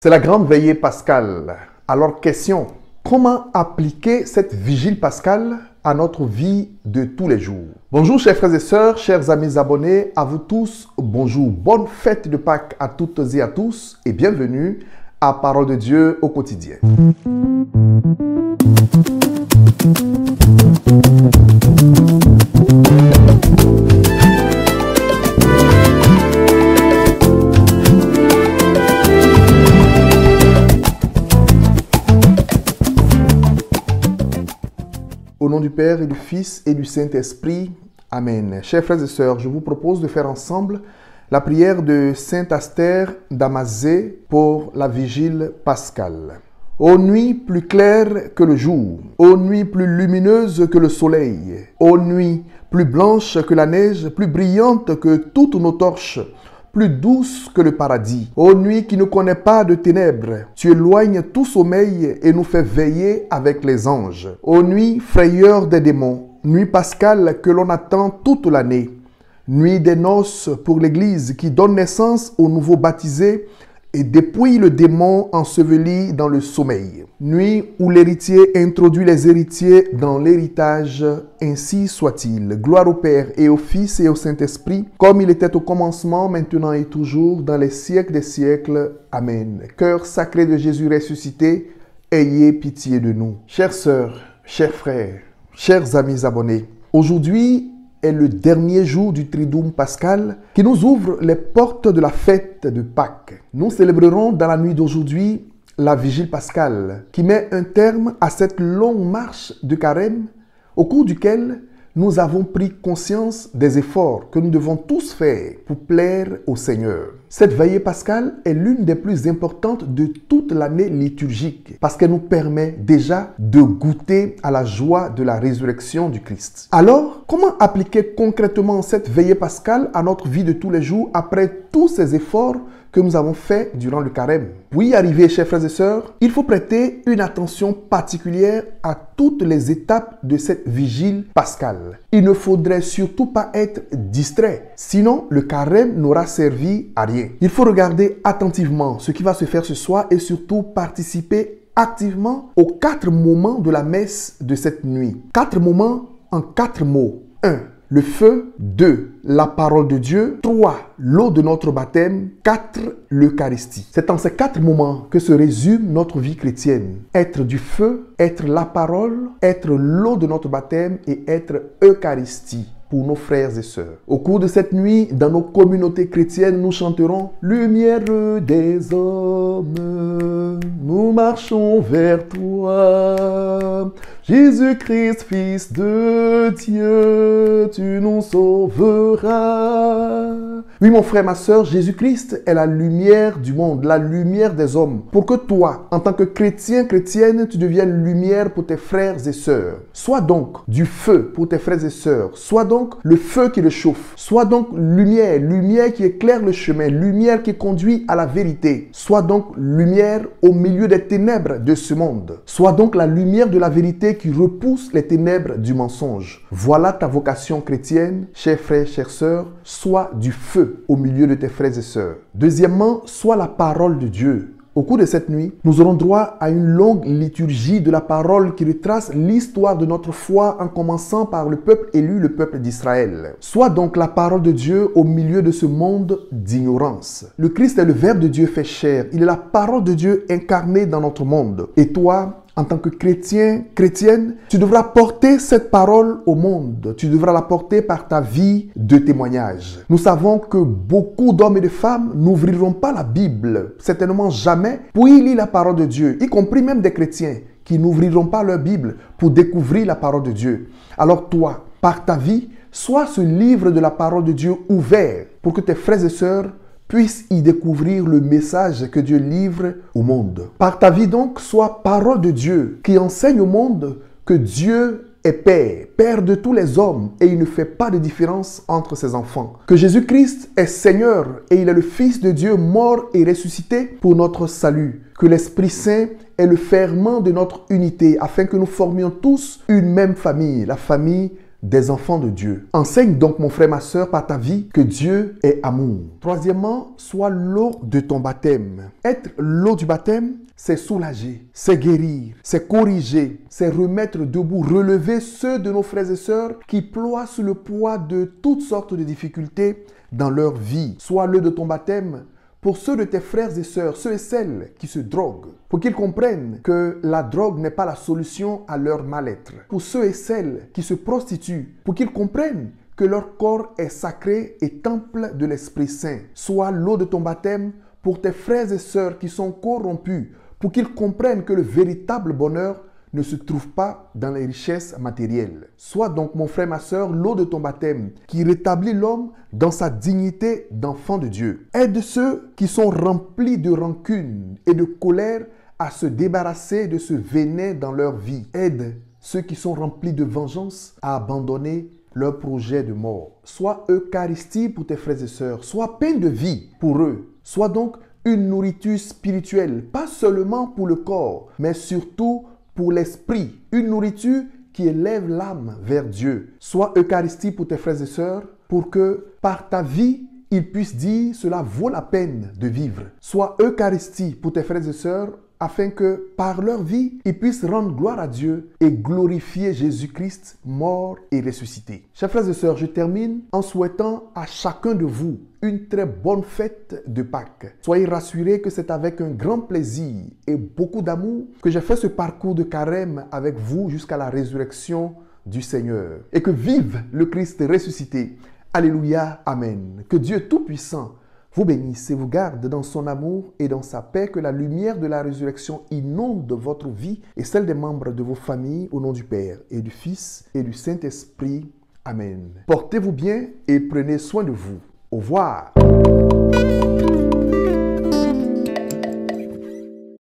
C'est la grande veillée pascale. Alors, question, comment appliquer cette vigile pascale à notre vie de tous les jours? Bonjour chers frères et sœurs, chers amis abonnés, à vous tous, bonjour, bonne fête de Pâques à toutes et à tous et bienvenue à Parole de Dieu au quotidien. Au nom du Père et du Fils et du Saint-Esprit, Amen. Chers frères et sœurs, je vous propose de faire ensemble la prière de Sainte Astère d'Amazé pour la vigile pascale. Ô nuit plus claire que le jour, ô nuit plus lumineuse que le soleil, ô nuit plus blanche que la neige, plus brillante que toutes nos torches, plus douce que le paradis. Ô nuit qui ne connaît pas de ténèbres, tu éloignes tout sommeil et nous fais veiller avec les anges. Ô nuit frayeur des démons, nuit pascale que l'on attend toute l'année, nuit des noces pour l'Église qui donne naissance aux nouveaux baptisés et dépouille le démon enseveli dans le sommeil. Nuit où l'héritier introduit les héritiers dans l'héritage, ainsi soit-il. Gloire au Père et au Fils et au Saint-Esprit, comme il était au commencement, maintenant et toujours, dans les siècles des siècles. Amen. Cœur sacré de Jésus ressuscité, ayez pitié de nous. Chères sœurs, chers frères, chers amis abonnés, aujourd'hui est le dernier jour du Triduum pascal qui nous ouvre les portes de la fête de Pâques. Nous célébrerons dans la nuit d'aujourd'hui la vigile pascale qui met un terme à cette longue marche de carême au cours duquel nous avons pris conscience des efforts que nous devons tous faire pour plaire au Seigneur. Cette veillée pascale est l'une des plus importantes de toute l'année liturgique parce qu'elle nous permet déjà de goûter à la joie de la résurrection du Christ. Alors, comment appliquer concrètement cette veillée pascale à notre vie de tous les jours après tous ces efforts que nous avons fait durant le carême? Pour y arriver, chers frères et sœurs, il faut prêter une attention particulière à toutes les étapes de cette vigile pascale. Il ne faudrait surtout pas être distrait, sinon le carême n'aura servi à rien. Il faut regarder attentivement ce qui va se faire ce soir et surtout participer activement aux 4 moments de la messe de cette nuit. 4 moments en 4 mots. 1. Le feu. 2. La parole de Dieu. 3. L'eau de notre baptême. 4. L'Eucharistie. C'est en ces 4 moments que se résume notre vie chrétienne. Être du feu, être la parole, être l'eau de notre baptême et être Eucharistie pour nos frères et sœurs. Au cours de cette nuit, dans nos communautés chrétiennes, nous chanterons « Lumière des hommes, nous marchons vers toi. Jésus-Christ, Fils de Dieu, tu nous sauveras. » Oui, mon frère, ma sœur, Jésus-Christ est la lumière du monde, la lumière des hommes. Pour que toi, en tant que chrétien, chrétienne, tu deviennes lumière pour tes frères et sœurs. Sois donc du feu pour tes frères et sœurs. Sois donc le feu qui le chauffe. Sois donc lumière, lumière qui éclaire le chemin, lumière qui conduit à la vérité. Sois donc lumière au milieu des ténèbres de ce monde. Sois donc la lumière de la vérité qui repousse les ténèbres du mensonge. Voilà ta vocation chrétienne, chers frères, chères sœurs. Sois du feu au milieu de tes frères et sœurs. Deuxièmement, sois la parole de Dieu. Au cours de cette nuit, nous aurons droit à une longue liturgie de la parole qui retrace l'histoire de notre foi en commençant par le peuple élu, le peuple d'Israël. Sois donc la parole de Dieu au milieu de ce monde d'ignorance. Le Christ est le Verbe de Dieu fait chair. Il est la parole de Dieu incarnée dans notre monde. Et toi, en tant que chrétien, chrétienne, tu devras porter cette parole au monde. Tu devras la porter par ta vie de témoignage. Nous savons que beaucoup d'hommes et de femmes n'ouvriront pas la Bible, certainement jamais, pour y lire la parole de Dieu, y compris même des chrétiens qui n'ouvriront pas leur Bible pour découvrir la parole de Dieu. Alors toi, par ta vie, sois ce livre de la parole de Dieu ouvert pour que tes frères et sœurs puissent y découvrir le message que Dieu livre au monde. Par ta vie donc, sois parole de Dieu qui enseigne au monde que Dieu est Père, Père de tous les hommes et il ne fait pas de différence entre ses enfants. Que Jésus-Christ est Seigneur et il est le Fils de Dieu mort et ressuscité pour notre salut. Que l'Esprit Saint est le ferment de notre unité afin que nous formions tous une même famille, la famille des enfants de Dieu. Enseigne donc, mon frère, ma soeur, par ta vie, que Dieu est amour. Troisièmement, sois l'eau de ton baptême. Être l'eau du baptême, c'est soulager, c'est guérir, c'est corriger, c'est remettre debout, relever ceux de nos frères et sœurs qui ploient sous le poids de toutes sortes de difficultés dans leur vie. Sois l'eau de ton baptême pour ceux de tes frères et sœurs, ceux et celles qui se droguent, pour qu'ils comprennent que la drogue n'est pas la solution à leur mal-être. Pour ceux et celles qui se prostituent, pour qu'ils comprennent que leur corps est sacré et temple de l'Esprit Saint. Sois l'eau de ton baptême pour tes frères et sœurs qui sont corrompus, pour qu'ils comprennent que le véritable bonheur ne se trouve pas dans les richesses matérielles. Sois donc, mon frère, ma sœur, l'eau de ton baptême qui rétablit l'homme dans sa dignité d'enfant de Dieu. Aide ceux qui sont remplis de rancune et de colère à se débarrasser de ce venin dans leur vie. Aide ceux qui sont remplis de vengeance à abandonner leur projet de mort. Sois Eucharistie pour tes frères et sœurs. Sois pain de vie pour eux. Sois donc une nourriture spirituelle, pas seulement pour le corps, mais surtout pour l'esprit. Une nourriture qui élève l'âme vers Dieu. Sois Eucharistie pour tes frères et sœurs, pour que par ta vie, ils puissent dire cela vaut la peine de vivre. Sois Eucharistie pour tes frères et sœurs, afin que par leur vie, ils puissent rendre gloire à Dieu et glorifier Jésus-Christ, mort et ressuscité. Chers frères et sœurs, je termine en souhaitant à chacun de vous une très bonne fête de Pâques. Soyez rassurés que c'est avec un grand plaisir et beaucoup d'amour que j'ai fait ce parcours de carême avec vous jusqu'à la résurrection du Seigneur. Et que vive le Christ ressuscité. Alléluia, Amen. Que Dieu Tout-Puissant vous bénisse et vous garde dans son amour et dans sa paix, que la lumière de la résurrection inonde votre vie et celle des membres de vos familles au nom du Père et du Fils et du Saint-Esprit. Amen. Portez-vous bien et prenez soin de vous. Au revoir.